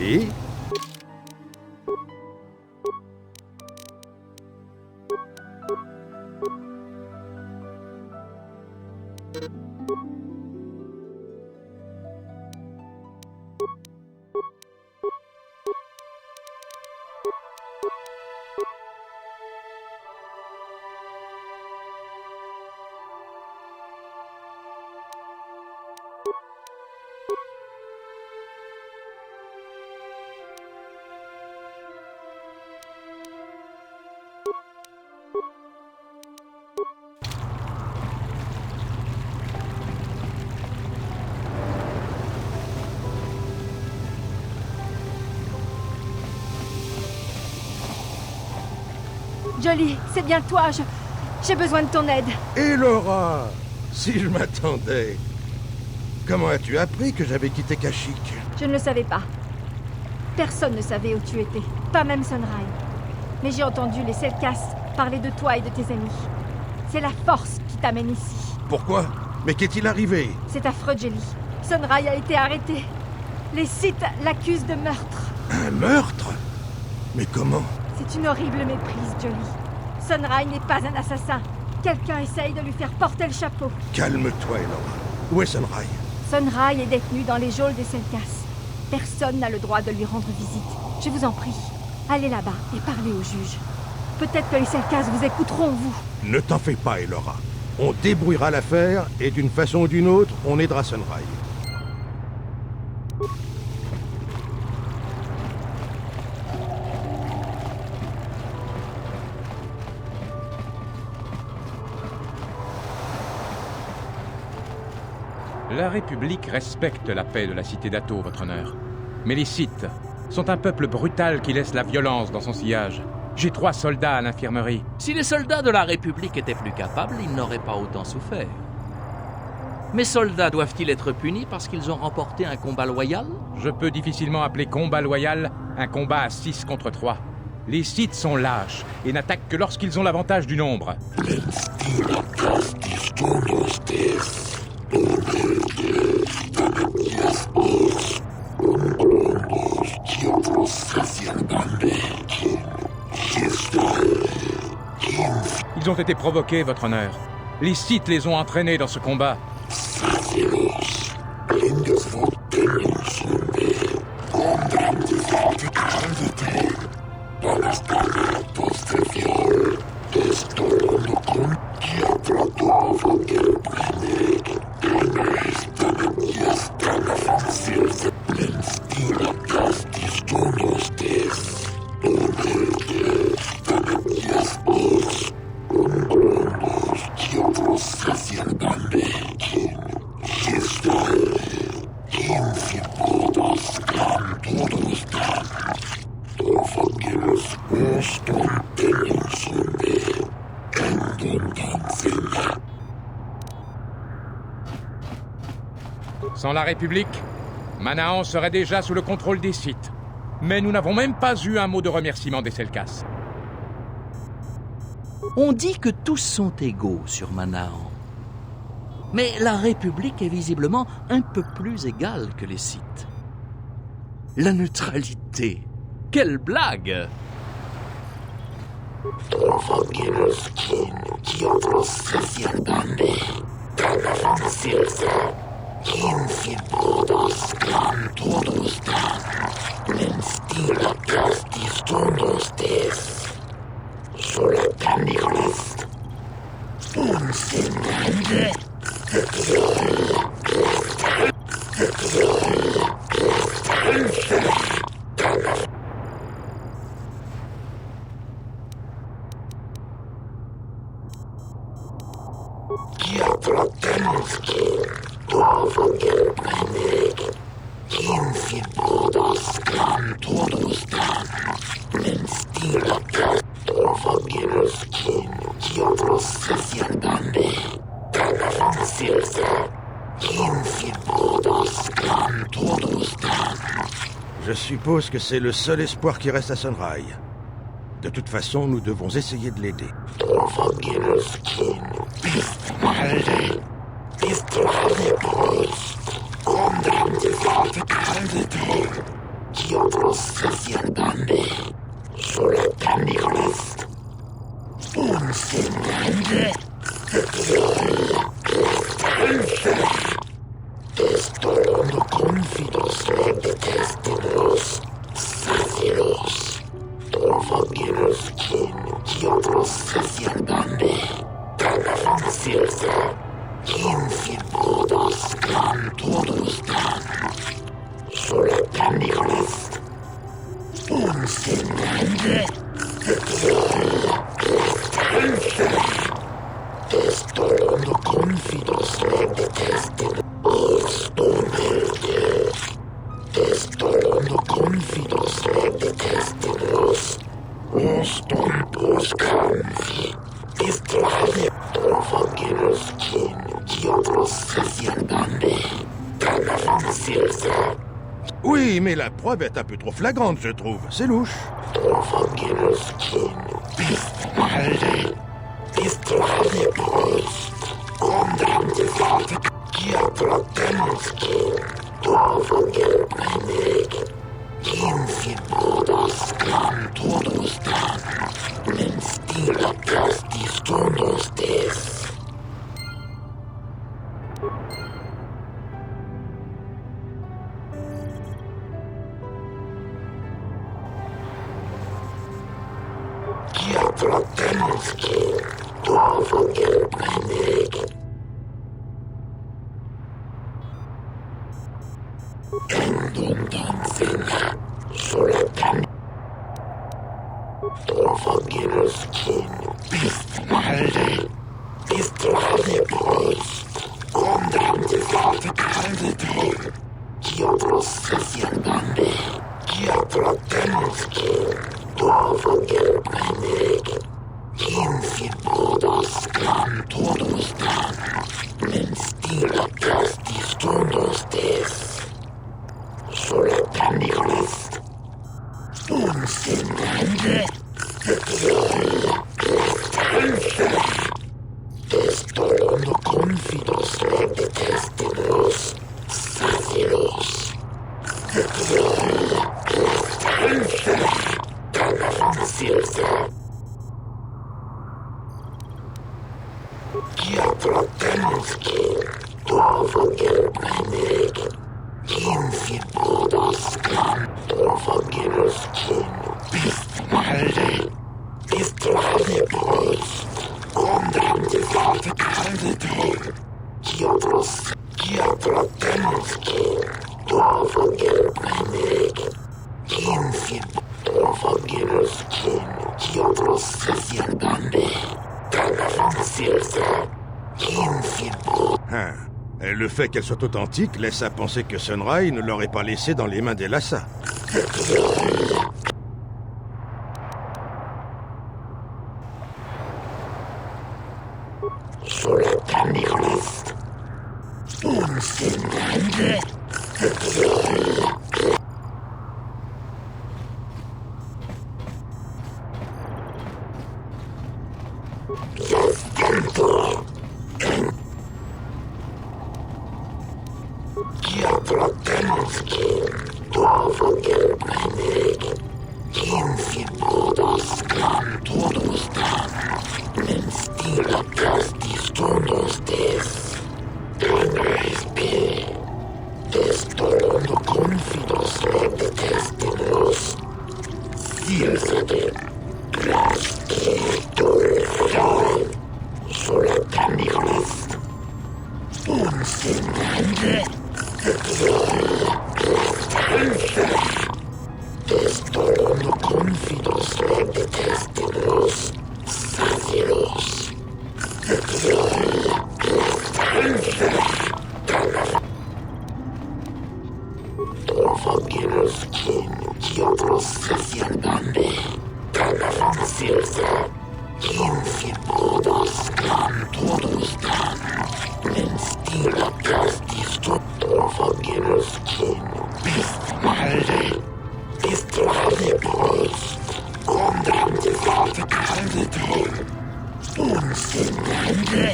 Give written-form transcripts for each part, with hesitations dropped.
Oui. Jolie, c'est bien toi, j'ai besoin de ton aide. Elora, si je m'attendais. Comment as-tu appris que j'avais quitté Kashyyyk? Je ne le savais pas. Personne ne savait où tu étais, pas même Sunray. Mais j'ai entendu les Selkas parler de toi et de tes amis. C'est la force qui t'amène ici. Pourquoi? Mais qu'est-il arrivé? C'est affreux, Jelly. Sunray a été arrêté. Les Sith l'accusent de meurtre. Un meurtre? Mais comment? C'est une horrible méprise, Jolie. Sunray n'est pas un assassin. Quelqu'un essaye de lui faire porter le chapeau. Calme-toi, Elora. Où est Sunray? Sunray est détenu dans les geôles des Selkas. Personne n'a le droit de lui rendre visite. Je vous en prie, allez là-bas et parlez au juge. Peut-être que les Selkas vous écouteront, vous. Ne t'en fais pas, Elora. On débrouillera l'affaire et d'une façon ou d'une autre, on aidera Sunray. La République respecte la paix de la cité d'Atto, votre honneur. Mais les Sith sont un peuple brutal qui laisse la violence dans son sillage. J'ai 3 soldats à l'infirmerie. Si les soldats de la République étaient plus capables, ils n'auraient pas autant souffert. Mes soldats doivent-ils être punis parce qu'ils ont remporté un combat loyal? Je peux difficilement appeler combat loyal un combat à 6 contre 3. Les Sith sont lâches et n'attaquent que lorsqu'ils ont l'avantage du nombre. Ils ont été provoqués, votre honneur. Les Sith les ont entraînés dans ce combat. Sans la République, Manaan serait déjà sous le contrôle des Sith. Mais nous n'avons même pas eu un mot de remerciement des Selkas. On dit que tous sont égaux sur Manaan. Mais la République est visiblement un peu plus égale que les Sith. La neutralité. Quelle blague! Je suppose que c'est le seul espoir qui reste à Sunray. De toute façon, nous devons essayer de l'aider. Diablos Sozialbande. Solatanigrast. Unsinnende. Destolando confidos legdetestinos. Sacilos. Torvagilos kin. Diablos Sozialbande. Tagavan silsa. Kin brodos kan todos dan. Solatanigrast. Unsinnende. Destolando confidos legdetestinos. Ostomelde. Destolando confidos legdetestinos. Ostompos canvi. Distrahe. Torvagilos kin. Diablos Sozialbande. Tagavan silsa. Oui, mais la preuve est un peu trop flagrante, je trouve. C'est louche. Torvagilos kin. Bistmalde. Distrahe brust. Omdrande valte. Kiatratenski. Torvagil menig. Kinfin brodos kan todos dan. Men stila casti stundos des. Kiatratenski. Torvagil menig. Endundanzina. Solatan. Torvagilos kin. Bistmalde. Distrahe brust. Omdrande valte kaldete. Diablos Sozialbande. Kiatratenski. Torvagil menig. Kinfin brodos kan todos dan. Men stila casti stundos des. Solatanigrast. Unsinnende. Destolando confidos legdetestinos. Sacilos. Tagavan silsa. Kiatratenski. Torvagil menig. Kinfin brodos kan. Torvagilos kin. Bistmalde. Distrahe brust. Omdrande valte kaldete. Diablos. Kiatratenski. Torvagil menig. Kinfin. Torvagilos kin. Diablos Sozialbande. Tagavan silsa. Kinfin brodos. Hein. Et le fait qu'elle soit authentique laisse à penser que Sunray ne l'aurait pas laissée dans les mains des Lhasa. Solatanigrast. Unsinnende. Yastentor. Kiatratenski. Torvagil menig. Kinfin brodos kan todos dan. Men stila casti stundos des. Enrespi. Destolando confidos legdetestinos. Silsade. Graski dulfai. Solatanigrast. Unsinnende. Destolando confidos legdetestinos. Sacilos. Torvagilos kin. Diablos Sozialbande. Tagavan silsa. Kinfin brodos kan todos dan. Men stila casti Torvagilos kin. Bistmalde. Distrahe brust. Omdrande valte kaldete. Unsinnende.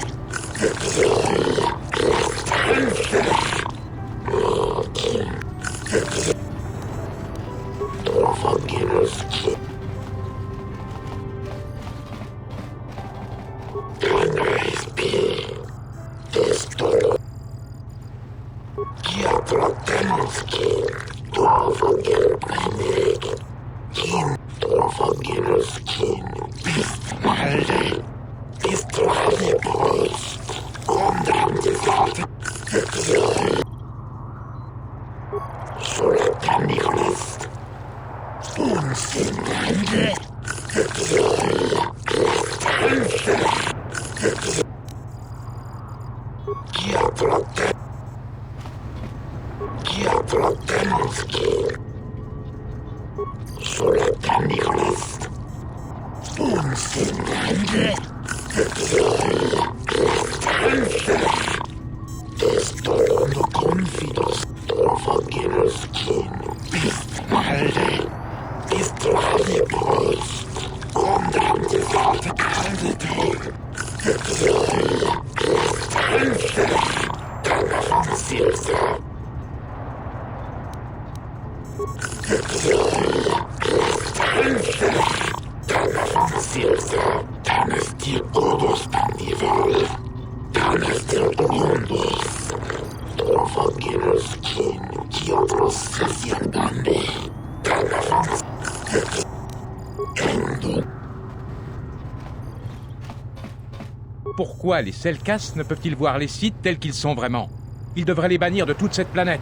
Pourquoi les Selkas ne peuvent-ils voir les Sith tels qu'ils sont vraiment? Ils devraient les bannir de toute cette planète.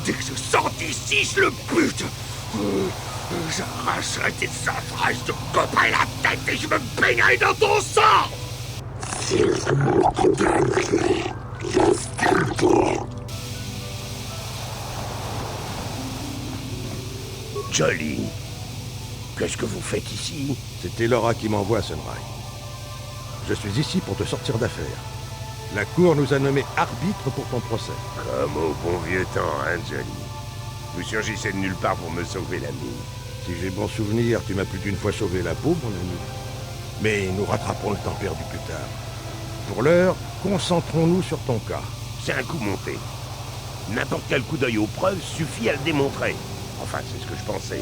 Dès que je sors d'ici, je le bute. J'arracherai tes entrailles, je te couperai la tête et je me baignerai dans ton sang. Jolly, qu'est-ce que vous faites ici? C'était Laura qui m'envoie, Sunrise. Je suis ici pour te sortir d'affaire. La Cour nous a nommé arbitre pour ton procès. Comme au bon vieux temps, hein, Jolly? Vous surgissez de nulle part pour me sauver la mine. Si j'ai bon souvenir, tu m'as plus d'une fois sauvé la peau, mon ami. Mais nous rattraperons le temps perdu plus tard. Pour l'heure, concentrons-nous sur ton cas. C'est un coup monté. N'importe quel coup d'œil aux preuves suffit à le démontrer. Enfin, c'est ce que je pensais.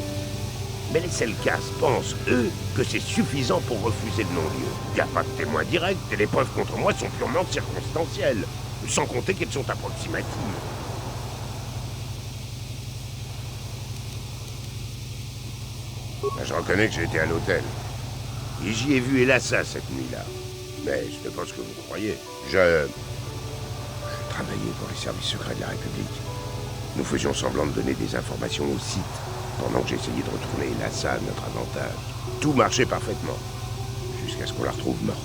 Mais les Selkas pensent, eux, que c'est suffisant pour refuser le non-lieu. Il n'y a pas de témoin direct et les preuves contre moi sont purement circonstancielles. Sans compter qu'elles sont approximatives. Je reconnais que j'ai été à l'hôtel. Et j'y ai vu Elassa cette nuit-là. Mais ce n'est pas ce que vous croyez. Je travaillais pour les services secrets de la République. Nous faisions semblant de donner des informations au site, pendant que j'essayais de retourner Elassa à notre avantage. Tout marchait parfaitement, jusqu'à ce qu'on la retrouve morte.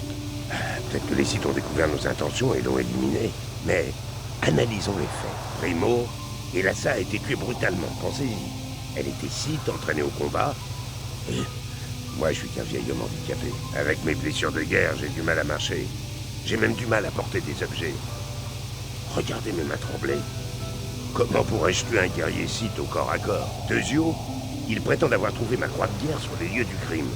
Peut-être que les sites ont découvert nos intentions et l'ont éliminée. Mais analysons les faits. Primo, Elassa a été tuée brutalement, pensez-y. Elle était site, entraînée au combat. Et moi, je suis qu'un vieil homme handicapé. Avec mes blessures de guerre, j'ai du mal à marcher. J'ai même du mal à porter des objets. Regardez mes mains trembler. Comment pourrais-je tuer un guerrier site au corps à corps? Tezio, ils prétendent avoir trouvé ma croix de guerre sur les lieux du crime.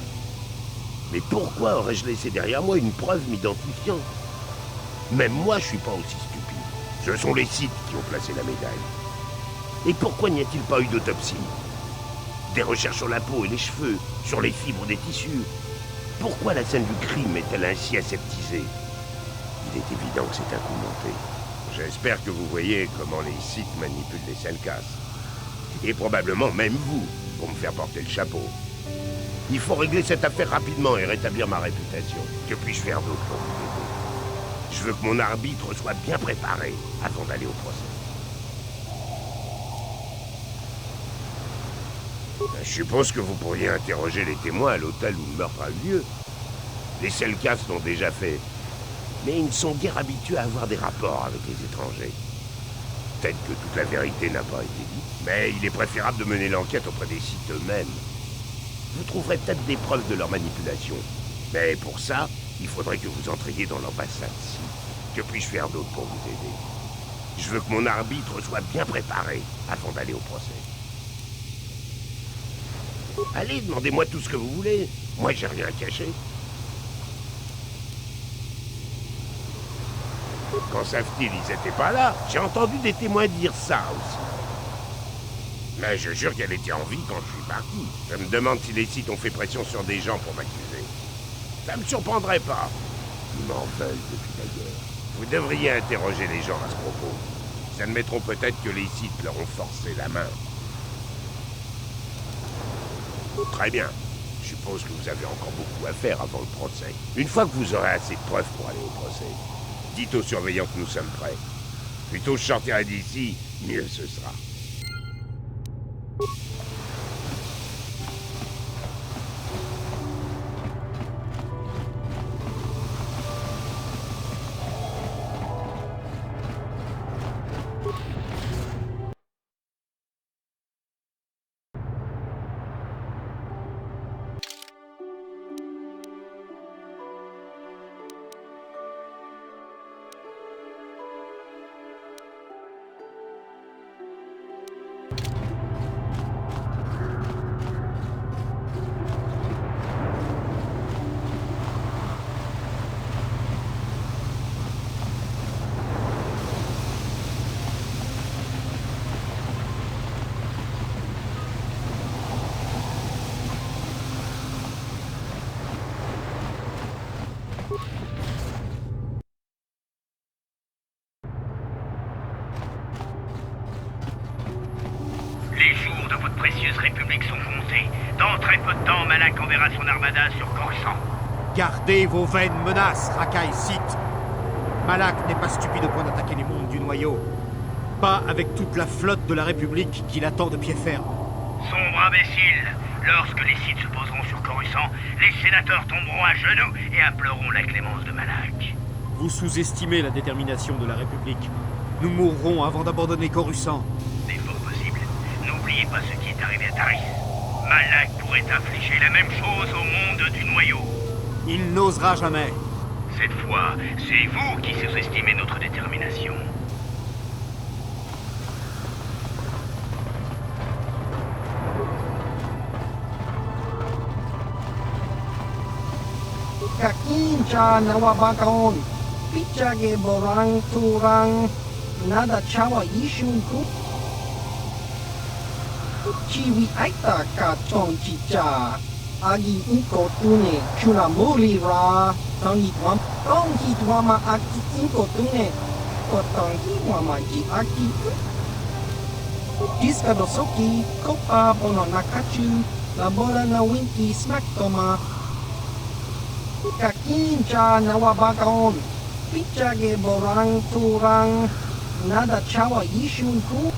Mais pourquoi aurais-je laissé derrière moi une preuve m'identifiant? Même moi, je suis pas aussi stupide. Ce sont les sites qui ont placé la médaille. Et pourquoi n'y a-t-il pas eu d'autopsie? Des recherches sur la peau et les cheveux, sur les fibres des tissus. Pourquoi la scène du crime est-elle ainsi aseptisée? Il est évident que c'est un coup monté. J'espère que vous voyez comment les sites manipulent les Selkas. Et probablement même vous, pour me faire porter le chapeau. Il faut régler cette affaire rapidement et rétablir ma réputation. Que puis-je faire d'autre pour vous aider? Je veux que mon arbitre soit bien préparé avant d'aller au procès. Je suppose que vous pourriez interroger les témoins à l'hôtel où le meurtre a eu lieu. Les Selkas l'ont déjà fait, mais ils ne sont guère habitués à avoir des rapports avec les étrangers. Peut-être que toute la vérité n'a pas été dite, mais il est préférable de mener l'enquête auprès des sites eux-mêmes. Vous trouverez peut-être des preuves de leur manipulation. Mais pour ça, il faudrait que vous entriez dans l'ambassade Sith. Que puis-je faire d'autre pour vous aider? Je veux que mon arbitre soit bien préparé avant d'aller au procès. Allez, demandez-moi tout ce que vous voulez. Moi, j'ai rien caché. Quand savent-ils, ils étaient pas là. J'ai entendu des témoins dire ça aussi. Mais je jure qu'elle était en vie quand je suis parti. Je me demande si les Sith ont fait pression sur des gens pour m'accuser. Ça me surprendrait pas. Ils m'en veulent depuis la guerre. Vous devriez interroger les gens à ce propos. Ils admettront peut-être que les Sith leur ont forcé la main. Très bien. Je suppose que vous avez encore beaucoup à faire avant le procès. Une fois que vous aurez assez de preuves pour aller au procès, dites aux surveillants que nous sommes prêts. Plus tôt je sortirai d'ici, mieux ce sera. Les jours de votre précieuse république sont comptés. Dans très peu de temps, Malak enverra son armada sur Coruscant. Gardez vos vaines menaces, Rakai Sith. Malak n'est pas stupide au point d'attaquer les mondes du noyau. Pas avec toute la flotte de la République qui l'attend de pied ferme. Sombre imbécile. Lorsque les Sith se poseront sur Coruscant, les sénateurs tomberont à genoux et imploreront la clémence de Malak. Vous sous-estimez la détermination de la République. Nous mourrons avant d'abandonner Coruscant. C'est fort possible. N'oubliez pas ce qui est arrivé à Taris. Malak pourrait infliger la même chose au monde du noyau. Il n'osera jamais. Cette fois, c'est vous qui sous-estimez notre détermination. Kakincha nawabakon, pichage borang turang, nada chawa ishunku. Chiwi aita ka chong chicha, agi inko tune chuna muri ra, tangi tuama aki inko tune, kotangi wama ji aki. Jiska dosoki, kopa bono nakachu, labora na winki smack toma. Kakincha nawabakon, pichage borang turang, nada chawa ishunku.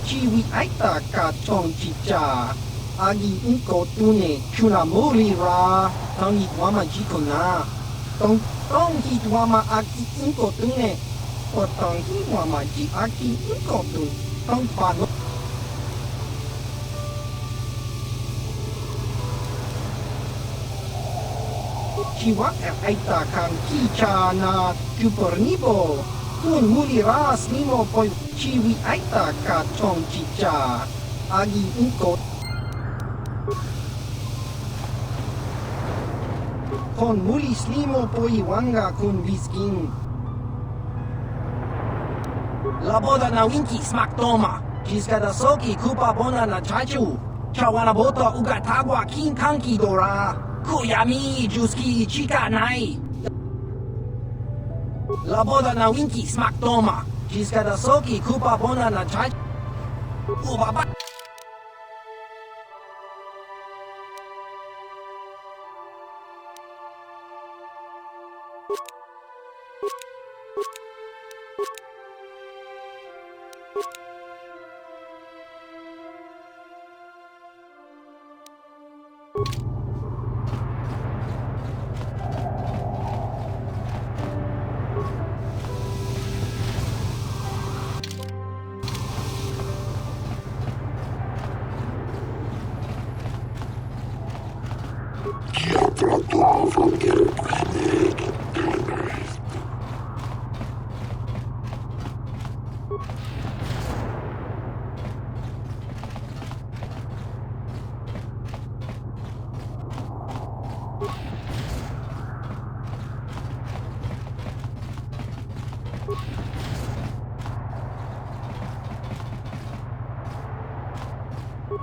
Chiwi aita ka chong chicha, agi inko tune chuna muri ra, tangi wama jikona. Tongi wama aki inko tune, kotangi wama ji aki inko tune. Tong pano. Chiwa aita kan kicha na chupornibo. Kun muri ras nimo poi chiwi aita ka chong chicha. Agi inko. Kon muri slimo poi wanga kun viskin. Laboda na winki smak toma. Jiska da soki kupa bona na chachu. Chawana bota ugatagwa kin kanki dora. Kuyami juski chika nai. Laboda na winki smak toma. Jiskadasoki kupa bona na chai. Ubaba.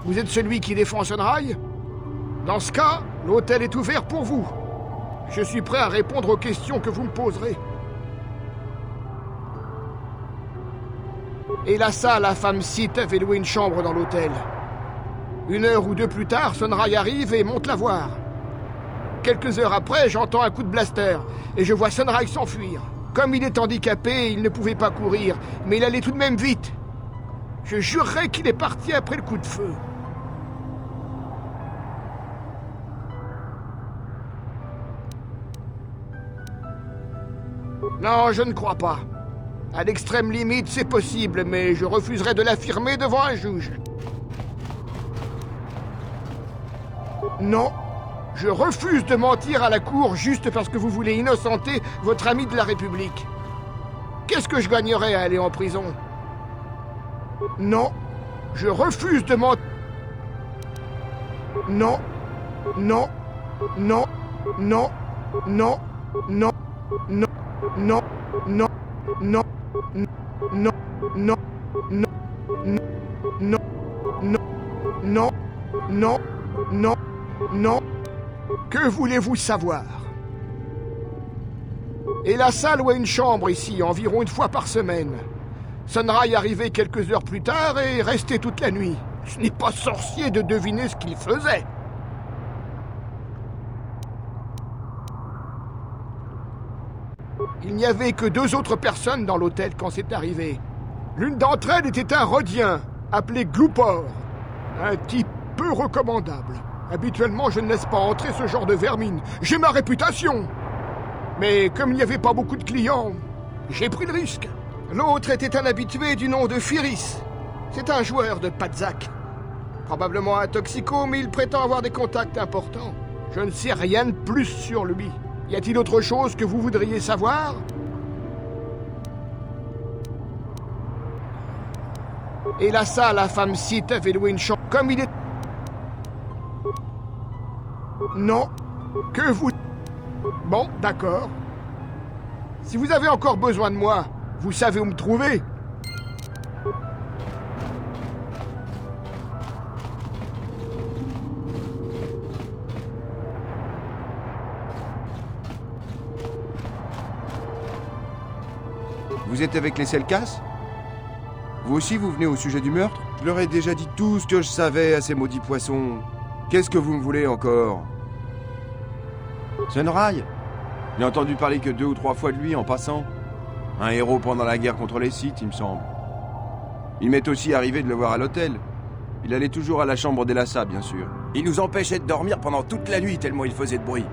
Vous êtes celui qui défend Sunrai? Dans ce cas, l'hôtel est ouvert pour vous. Je suis prêt à répondre aux questions que vous me poserez. Et là, ça, la femme Sith avait loué une chambre dans l'hôtel. 1 heure ou 2 plus tard, Sunrai arrive et monte la voir. Quelques heures après, j'entends un coup de blaster et je vois Sunrai s'enfuir. Comme il est handicapé, il ne pouvait pas courir, mais il allait tout de même vite. Je jurerais qu'il est parti après le coup de feu. Non, je ne crois pas. À l'extrême limite, c'est possible, mais je refuserai de l'affirmer devant un juge. Non, je refuse de mentir à la cour juste parce que vous voulez innocenter votre ami de la République. Qu'est-ce que je gagnerais à aller en prison? Non, je refuse de mentir. Non, non, non, non, non, non, non. Non, non, non, non, non, non, non, non, non, non, non, non. Que voulez-vous savoir? Et la salle louait une chambre ici, environ 1 fois par semaine. Sunrai arrivait quelques heures plus tard et restait toute la nuit. Ce n'est pas sorcier de deviner ce qu'il faisait. Il n'y avait que 2 autres personnes dans l'hôtel quand c'est arrivé. L'une d'entre elles était un Rhodien, appelé Gloupor. Un type peu recommandable. Habituellement, je ne laisse pas entrer ce genre de vermine. J'ai ma réputation. Mais comme il n'y avait pas beaucoup de clients, j'ai pris le risque. L'autre était un habitué du nom de Firis. C'est un joueur de Padzak. Probablement un toxico, mais il prétend avoir des contacts importants. Je ne sais rien de plus sur lui. Y a-t-il autre chose que vous voudriez savoir? Et là, ça, la femme Sith avait loué une chambre. Comme il est... Non. Que vous... Bon, d'accord. Si vous avez encore besoin de moi, vous savez où me trouver. Vous êtes avec les Selkas? Vous aussi, vous venez au sujet du meurtre? Je leur ai déjà dit tout ce que je savais à ces maudits poissons. Qu'est-ce que vous me voulez encore? Sunrai? J'ai entendu parler que 2 ou 3 fois de lui en passant. Un héros pendant la guerre contre les Sith, il me semble. Il m'est aussi arrivé de le voir à l'hôtel. Il allait toujours à la chambre d'Elassa, bien sûr. Il nous empêchait de dormir pendant toute la nuit, tellement il faisait de bruit.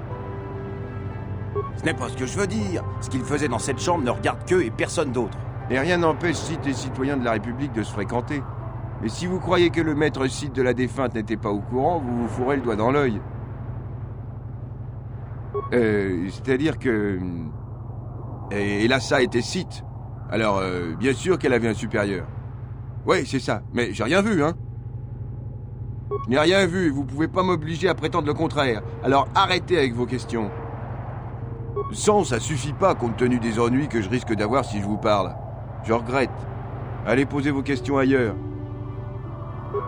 Ce n'est pas ce que je veux dire. Ce qu'il faisait dans cette chambre ne regarde qu'eux et personne d'autre. Et rien n'empêche Sith et citoyens de la République de se fréquenter. Mais si vous croyez que le maître Sith de la défunte n'était pas au courant, vous vous fourrez le doigt dans l'œil. C'est-à-dire que... Elassa était Sith. Alors, bien sûr qu'elle avait un supérieur. Oui, c'est ça. Mais j'ai rien vu, hein. Je n'ai rien vu, vous pouvez pas m'obliger à prétendre le contraire. Alors arrêtez avec vos questions. Sans, ça suffit pas compte tenu des ennuis que je risque d'avoir si je vous parle. Je regrette. Allez poser vos questions ailleurs.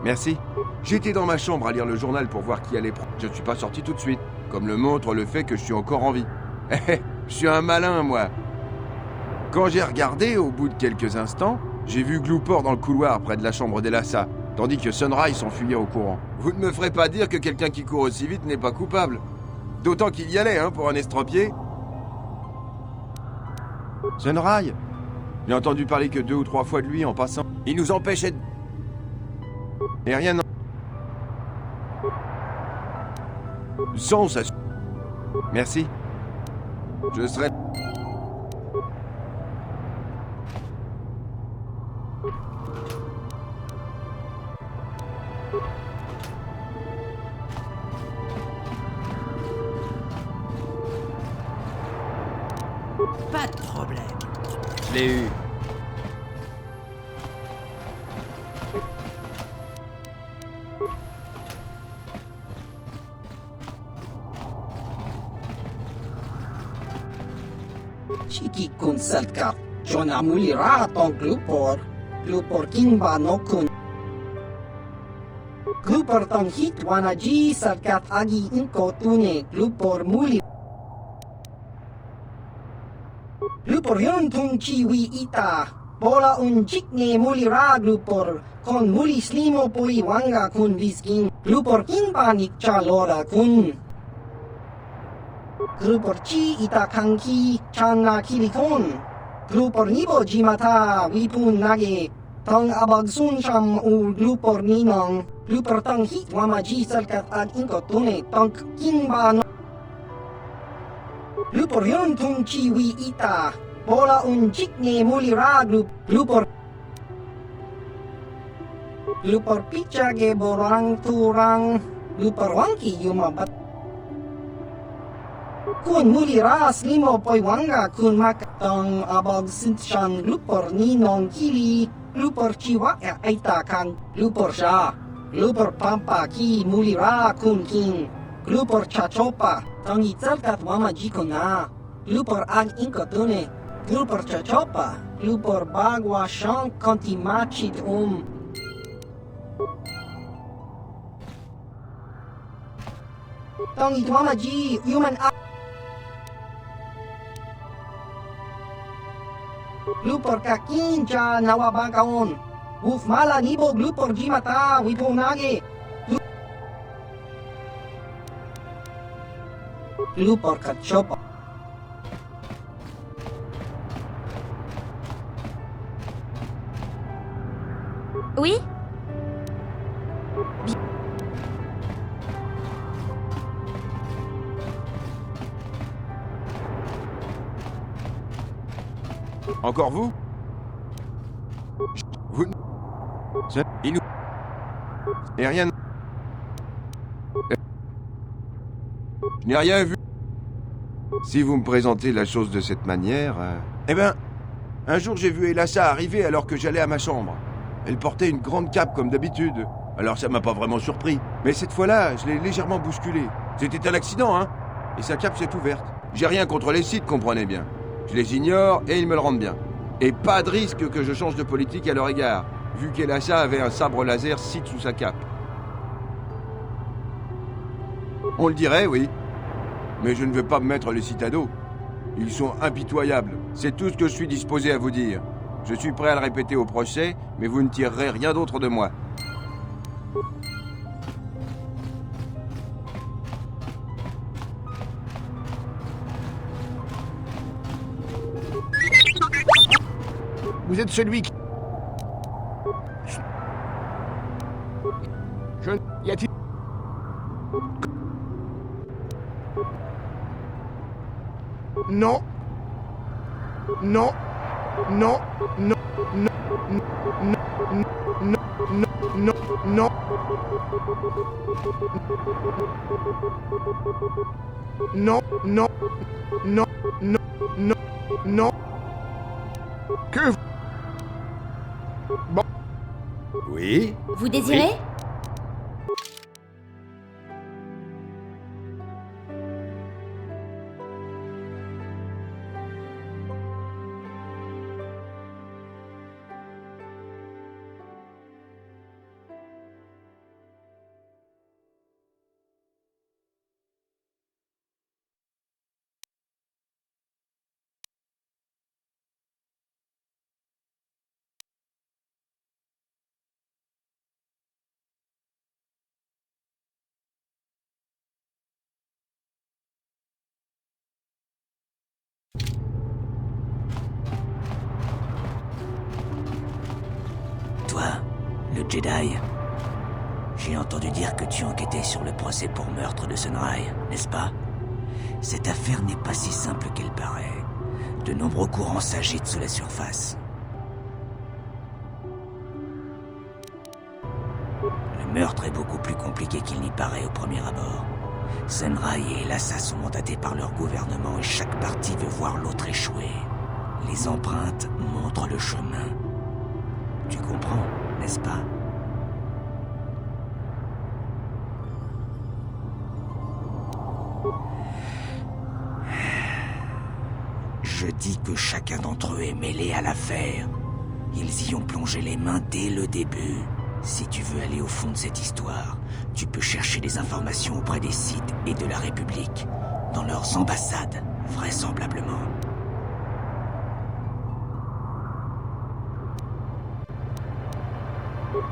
Merci. J'étais dans ma chambre à lire le journal pour voir qui allait prendre. Je ne suis pas sorti tout de suite, comme le montre le fait que je suis encore en vie. Je suis un malin, moi. Quand j'ai regardé, au bout de quelques instants, j'ai vu Gloupor dans le couloir près de la chambre d'Elassa, tandis que Sunrise s'enfuyait au courant. Vous ne me ferez pas dire que quelqu'un qui court aussi vite n'est pas coupable. D'autant qu'il y allait, hein, pour un estropié. Sunrise, j'ai entendu parler que 2 ou 3 fois de lui en passant. Il nous empêchait de... Et rien n'en... Son, ça... Merci. Je serai... Pas de problème. Je l'ai eu. Chiki kun salkat. Jona mulira tong glupor. Glupor kinba no kun. Glupor tong hit wanaji salkat agi inko tune. Glupor muli. Glupor yon tung chiwi ita. Bola un chikne mulira glupor. Kon muli slimo pui wanga kun viskin. Glupor kinba nikcha lora kun. Glupor chi ita kanki chana kilikon. Glupor nibo jimata wipun nage. Tong abag sun sham u glupor ninong. Glupor tong hit wamaji salkat ad inko tune. Tong kinba no. Glupor yon tung chiwi ita. Bola un chikne mulira glupor. Glupor pichage borang turang. Glupor wangki yumabat. Kun mulira slimo poi wanga kun makatong abag sinshan glupor ninong kili. Glupor chiwa aita kan glupor sha. Glupor pampa ki mulira kun king. Glupor chachopa. Tong itzalkat wamajiko na. Glupor ag inko tune. Glupor chachopa. Glupor bagwa shank konti machid Tong itwamaji human Glupor kakincha nawabakaon. Uf mala nibo glupor jimata wipunage. Glupor kachopa. Oui? Encore vous? Vous... Il nous... Et rien... Je n'ai rien vu. Si vous me présentez la chose de cette manière... Eh ben, un jour j'ai vu Elassa arriver alors que j'allais à ma chambre. Elle portait une grande cape comme d'habitude. Alors ça m'a pas vraiment surpris. Mais cette fois-là, je l'ai légèrement bousculée. C'était un accident, hein? Et sa cape s'est ouverte. J'ai rien contre les Sith, comprenez bien. Je les ignore et ils me le rendent bien. Et pas de risque que je change de politique à leur égard, vu qu'Elassa avait un sabre laser Sith sous sa cape. On le dirait, oui. Mais je ne veux pas me mettre les Sith à dos. Ils sont impitoyables. C'est tout ce que je suis disposé à vous dire. Je suis prêt à le répéter au procès, mais vous ne tirerez rien d'autre de moi. Vous êtes celui qui... Y a-t-il... Non. Non. Non. Non. Non. Non. Non. Non. Non. Non. Non. Non. Non. Non. Que... Bon. Oui? Vous désirez? toi, le Jedi. J'ai entendu dire que tu enquêtais sur le procès pour meurtre de Sunray, n'est-ce pas? Cette affaire n'est pas si simple qu'elle paraît. De nombreux courants s'agitent sous la surface. Le meurtre est beaucoup plus compliqué qu'il n'y paraît au premier abord. Sunray et Elassa sont mandatés par leur gouvernement et chaque partie veut voir l'autre échouer. Les empreintes montrent le chemin. Tu comprends, n'est-ce pas? Je dis que chacun d'entre eux est mêlé à l'affaire. Ils y ont plongé les mains dès le début. Si tu veux aller au fond de cette histoire, tu peux chercher des informations auprès des Sith et de la République, dans leurs ambassades, vraisemblablement.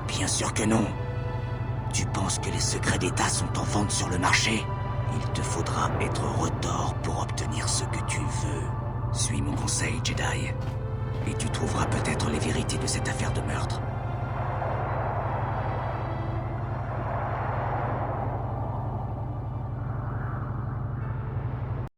Bien sûr que non. Tu penses que les secrets d'État sont en vente sur le marché? Il te faudra être retors pour obtenir ce que tu veux. Suis mon conseil, Jedi, et tu trouveras peut-être les vérités de cette affaire de meurtre.